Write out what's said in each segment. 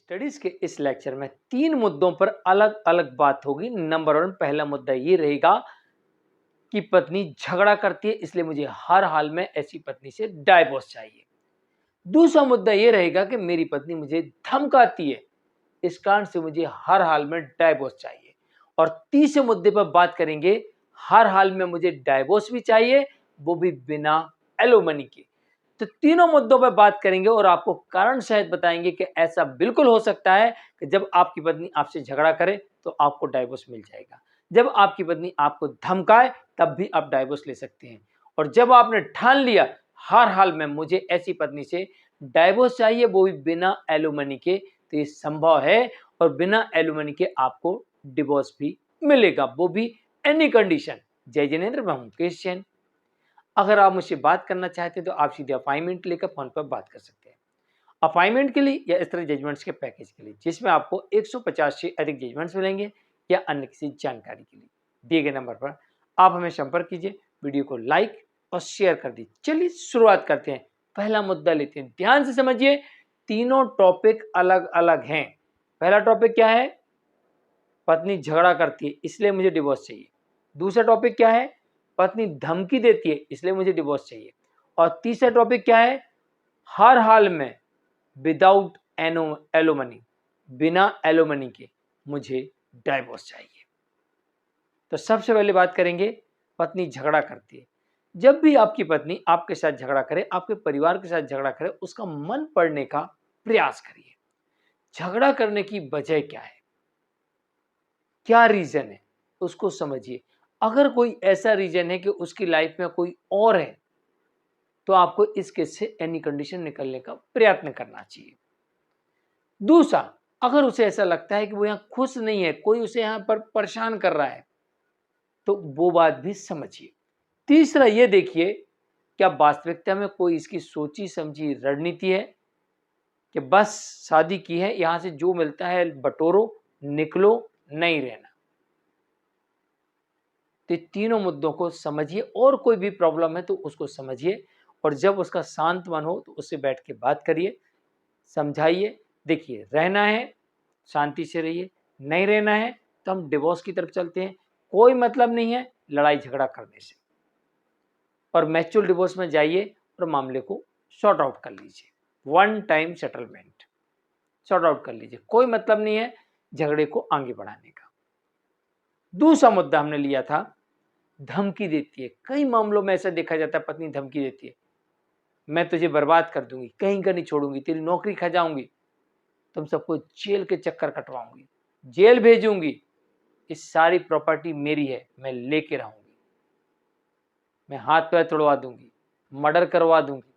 Studies के इस lecture में 3 मुद्दों पर अलग अलग बात होगी। नंबर 1, पहला मुद्दा ये रहेगा कि पत्नी झगड़ा करती है, इसलिए मुझे हर हाल में ऐसी पत्नी से डाइवोर्स चाहिए। दूसरा मुद्दा ये रहेगा कि मेरी पत्नी मुझे धमकाती है, इस कारण से मुझे हर हाल में डाइवोर्स चाहिए। और तीसरे मुद्दे पर बात करेंगे, हर हाल में मुझे डाइवोर्स भी चाहिए, वो भी बिना एलिमनी के। तो तीनों मुद्दों पर बात करेंगे और आपको कारण सहित बताएंगे कि ऐसा बिल्कुल हो सकता है कि जब आपकी पत्नी आपसे झगड़ा करे तो आपको डाइवोर्स मिल जाएगा। जब आपकी पत्नी आपको धमकाए तब भी आप डाइवोर्स ले सकते हैं। और जब आपने ठान लिया हर हाल में मुझे ऐसी पत्नी से डाइवोर्स चाहिए, वो भी बिना एलिमनी के, तो ये संभव है और बिना एलिमनी के आपको डिवोर्स भी मिलेगा, वो भी एनी कंडीशन। जय जिनेंद्र, मैं हूं मुकेश जैन। अगर आप मुझसे बात करना चाहते हैं तो आप सीधे अपॉइंटमेंट लेकर फोन पर बात कर सकते हैं। अपॉइंटमेंट के लिए या इस तरह जजमेंट्स के पैकेज के लिए जिसमें आपको 150 से अधिक जजमेंट्स मिलेंगे या अन्य किसी जानकारी के लिए दिए गए नंबर पर आप हमें संपर्क कीजिए। वीडियो को लाइक और शेयर कर दीजिए। चलिए शुरुआत करते हैं। पहला मुद्दा लेते हैं, ध्यान से समझिए। तीनों टॉपिक अलग अलग हैं। पहला टॉपिक क्या है? पत्नी झगड़ा करती है इसलिए मुझे डिवोर्स चाहिए। दूसरा टॉपिक क्या है? पत्नी धमकी देती है इसलिए मुझे डिवोर्स चाहिए। और तीसरा टॉपिक क्या है? हर हाल में विदाउट एलिमनी, बिना एलिमनी के मुझे डाइवोर्स चाहिए। तो सबसे पहले बात करेंगे, पत्नी झगड़ा करती है। जब भी आपकी पत्नी आपके साथ झगड़ा करे, आपके परिवार के साथ झगड़ा करे, उसका मन पड़ने का प्रयास करिए। झगड़ा करने की वजह क्या है, क्या रीजन है, उसको समझिए। अगर कोई ऐसा रीजन है कि उसकी लाइफ में कोई और है तो आपको इस केस से एनी कंडीशन निकलने का प्रयत्न करना चाहिए। दूसरा, अगर उसे ऐसा लगता है कि वो यहाँ खुश नहीं है, कोई उसे यहाँ पर परेशान कर रहा है, तो वो बात भी समझिए। तीसरा ये देखिए, क्या वास्तविकता में कोई इसकी सोची समझी रणनीति है कि बस शादी की है, यहां से जो मिलता है बटोरो, निकलो, नहीं रहना। तो तीनों मुद्दों को समझिए और कोई भी प्रॉब्लम है तो उसको समझिए और जब उसका शांत मन हो तो उससे बैठ के बात करिए, समझाइए। देखिए, रहना है शांति से रहिए, नहीं रहना है तो हम डिवोर्स की तरफ चलते हैं। कोई मतलब नहीं है लड़ाई झगड़ा करने से, और मैच्योर डिवोर्स में जाइए और मामले को सॉर्ट आउट कर लीजिए। One time settlement sort out कर लीजिए, कोई मतलब नहीं है झगड़े को आगे बढ़ाने का। दूसरा मुद्दा हमने लिया था, धमकी देती है। कई मामलों में ऐसा देखा जाता है, पत्नी धमकी देती है, मैं तुझे बर्बाद कर दूंगी, कहीं का नहीं छोड़ूंगी, तेरी नौकरी खा जाऊंगी, तुम सबको जेल के चक्कर कटवाऊंगी, जेल भेजूंगी, इस सारी प्रॉपर्टी मेरी है, मैं लेके रहूंगी, मैं हाथ पैर तोड़वा दूंगी, मर्डर करवा दूंगी।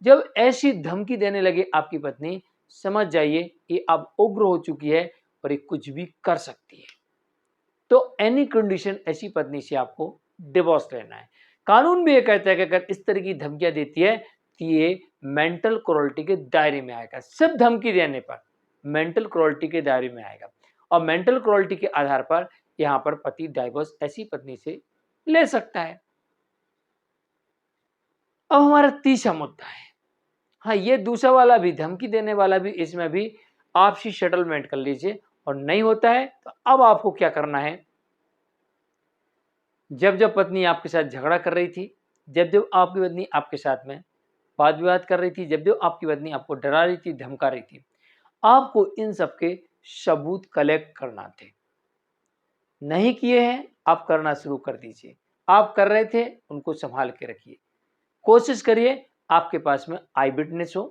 जब ऐसी धमकी देने लगे आपकी पत्नी, समझ जाइए ये अब उग्र हो चुकी है और ये कुछ भी कर सकती है। तो एनी कंडीशन ऐसी पत्नी से आपको डिवोर्स लेना है। कानून भी ये कहता है कि अगर इस तरह की धमकियां देती है तो ये मेंटल क्रूरल्टी के दायरे में आएगा। सिर्फ धमकी देने पर मेंटल क्रूरल्टी के दायरे में आएगा और मेंटल क्रूरल्टी के आधार पर यहां पर पति डाइवोर्स ऐसी पत्नी से ले सकता है। अब हमारा तीसरा मुद्दा है, हाँ, ये दूसरा वाला भी, धमकी देने वाला भी, इसमें भी आपसी सेटलमेंट कर लीजिए। और नहीं होता है तो अब आपको क्या करना है, जब जब पत्नी आपके साथ झगड़ा कर रही थी, जब जब आपकी पत्नी आपके साथ में वाद विवाद कर रही थी, जब जब आपकी पत्नी आपको डरा रही थी, धमका रही थी, आपको इन सबके सबूत कलेक्ट करना थे। नहीं किए हैं, आप करना शुरू कर दीजिए। आप कर रहे थे, उनको संभाल के रखिए। कोशिश करिए आपके पास में आई विटनेस हो,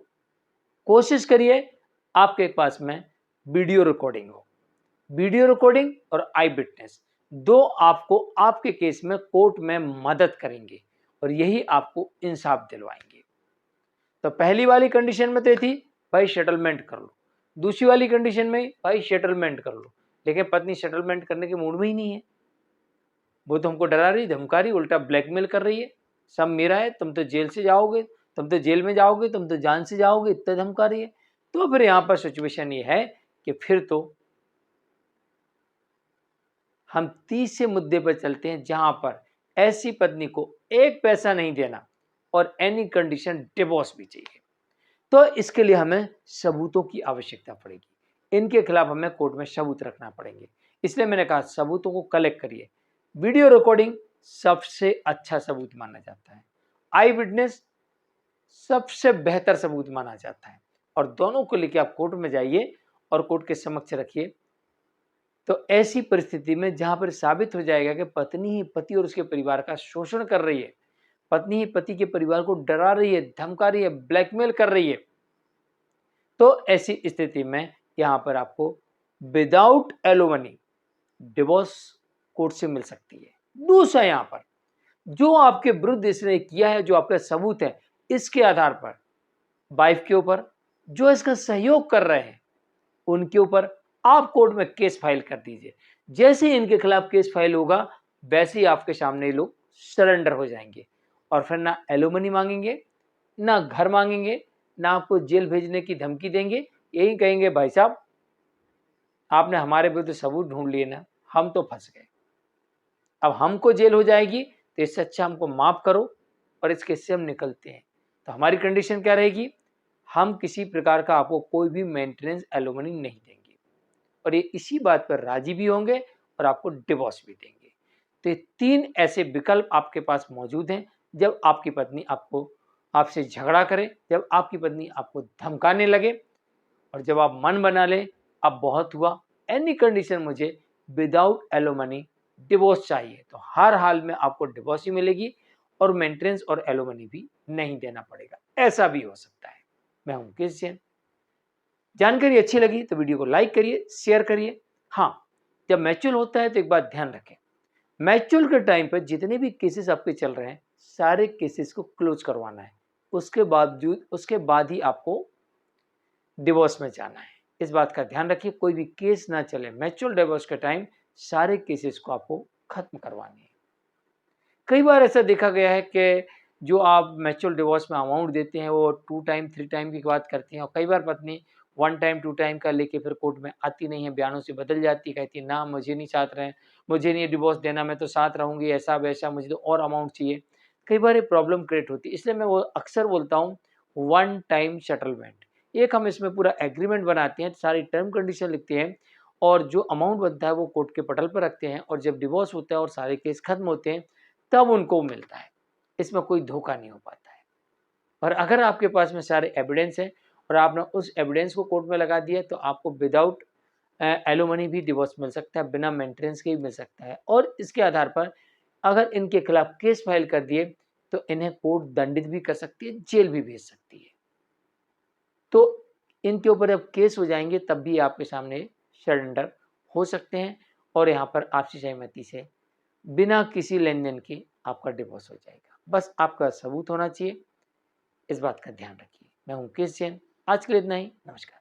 कोशिश करिए आपके पास में वीडियो रिकॉर्डिंग हो। वीडियो रिकॉर्डिंग और आई विटनेस दो आपको आपके केस में कोर्ट में मदद करेंगे और यही आपको इंसाफ दिलवाएंगे। तो पहली वाली कंडीशन में तो थी भाई सेटलमेंट कर लो, दूसरी वाली कंडीशन में भाई सेटलमेंट कर लो, लेकिन पत्नी सेटलमेंट करने के मूड में ही नहीं है। वो तो हमको डरा रही, धमका रही, उल्टा ब्लैकमेल कर रही है, सब मेरा है, तुम तो जेल से जाओगे, तुम तो जेल में जाओगे, तुम तो जान से जाओगे, इतना धमका रही है। तो फिर यहाँ पर सिचुएशन ये है कि फिर तो हम तीसरे मुद्दे पर चलते हैं, जहां पर ऐसी पत्नी को एक पैसा नहीं देना और एनी कंडीशन डिवोर्स भी चाहिए। तो इसके लिए हमें सबूतों की आवश्यकता पड़ेगी, इनके खिलाफ हमें कोर्ट में सबूत रखना पड़ेंगे। इसलिए मैंने कहा सबूतों को कलेक्ट करिए। वीडियो रिकॉर्डिंग सबसे अच्छा सबूत माना जाता है, आई विटनेस सबसे बेहतर सबूत माना जाता है, और दोनों को लेकर आप कोर्ट में जाइए और कोर्ट के समक्ष रखिए। तो ऐसी परिस्थिति में जहां पर साबित हो जाएगा कि पत्नी ही पति और उसके परिवार का शोषण कर रही है, पत्नी ही पति के परिवार को डरा रही है, धमका रही है, ब्लैकमेल कर रही है, तो ऐसी स्थिति में यहां पर आपको विदाउट एलिमनी डिवोर्स कोर्ट से मिल सकती है। दूसरा, यहां पर जो आपके विरुद्ध इसने किया है, जो आपका सबूत है, इसके आधार पर वाइफ के ऊपर, जो इसका सहयोग कर रहे हैं, उनके ऊपर आप कोर्ट में केस फाइल कर दीजिए। जैसे ही इनके खिलाफ केस फाइल होगा, वैसे ही आपके सामने ये लोग सरेंडर हो जाएंगे और फिर ना एलिमनी मांगेंगे, ना घर मांगेंगे, ना आपको जेल भेजने की धमकी देंगे। यही कहेंगे, भाई साहब आपने हमारे विरुद्ध सबूत ढूंढ लिए ना, हम तो फंस गए, अब हमको जेल हो जाएगी, तो इससे अच्छा हमको माफ करो और इस केस से हम निकलते हैं। तो हमारी कंडीशन क्या रहेगी, हम किसी प्रकार का आपको कोई भी मेंटेनेंस एलिमनी नहीं देंगे, और ये इसी बात पर राजी भी होंगे और आपको डिवोर्स भी देंगे। तो ये 3 ऐसे विकल्प आपके पास मौजूद हैं। जब आपकी पत्नी आपसे झगड़ा करे, जब आपकी पत्नी आपको धमकाने लगे, और जब आप मन बना ले अब बहुत हुआ, एनी कंडीशन मुझे विदाउट एलिमनी डिवोर्स चाहिए, तो हर हाल में आपको डिवोर्स ही मिलेगी और मेंटेनेंस और एलिमनी भी नहीं देना पड़ेगा। ऐसा भी हो सकता है। मैं हूं मुकेश जैन। जानकारी अच्छी लगी तो वीडियो को लाइक करिए, शेयर करिए। हाँ, जब मैच्योर होता है तो एक बात ध्यान रखें, मैच्योर के टाइम पर जितने भी केसेस आपके चल रहे हैं, सारे केसेस को क्लोज करवाना है। उसके बाद ही आपको डिवोर्स में जाना है। इस बात का ध्यान रखिए, कोई भी केस ना चले। मैच्योर डिवोर्स के टाइम सारे केसेस को आपको खत्म करवाने हैं। कई बार ऐसा देखा गया है कि जो आप मैच्योर डिवोर्स में अमाउंट देते हैं, वो 2 टाइम 3 टाइम की बात करती हैं, और कई बार पत्नी 1 टाइम 2 टाइम का लेके फिर कोर्ट में आती नहीं है, बयानों से बदल जाती है, कहती है ना मुझे नहीं साथ रहें, मुझे नहीं डिवोर्स देना, मैं तो साथ रहूँगी, ऐसा वैसा, मुझे तो और अमाउंट चाहिए। कई बार ये प्रॉब्लम क्रिएट होती है, इसलिए मैं वो अक्सर बोलता हूँ 1 टाइम सेटलमेंट। एक हम इसमें पूरा एग्रीमेंट बनाते हैं, सारी टर्म कंडीशन लिखते हैं, और जो अमाउंट बनता है वो कोर्ट के पटल पर रखते हैं, और जब डिवोर्स होता है और सारे केस खत्म होते हैं, तब उनको मिलता है। इसमें कोई धोखा नहीं हो पाता है। और अगर आपके पास में सारे एविडेंस हैं और आपने उस एविडेंस को कोर्ट में लगा दिया, तो आपको विदाउट एलिमनी भी डिवोर्स मिल सकता है, बिना मेंटेनेंस के भी मिल सकता है। और इसके आधार पर अगर इनके खिलाफ केस फाइल कर दिए, तो इन्हें कोर्ट दंडित भी कर सकती है, जेल भी भेज सकती है। तो इनके ऊपर अब केस हो जाएंगे, तब भी आपके सामने सरेंडर हो सकते हैं, और यहाँ पर आपसी सहमति से बिना किसी लेन-देन के आपका डिवोर्स हो जाएगा। बस आपका सबूत होना चाहिए, इस बात का ध्यान रखिए। मैं हूं मुकेश जैन, आज के लिए इतना ही, नमस्कार।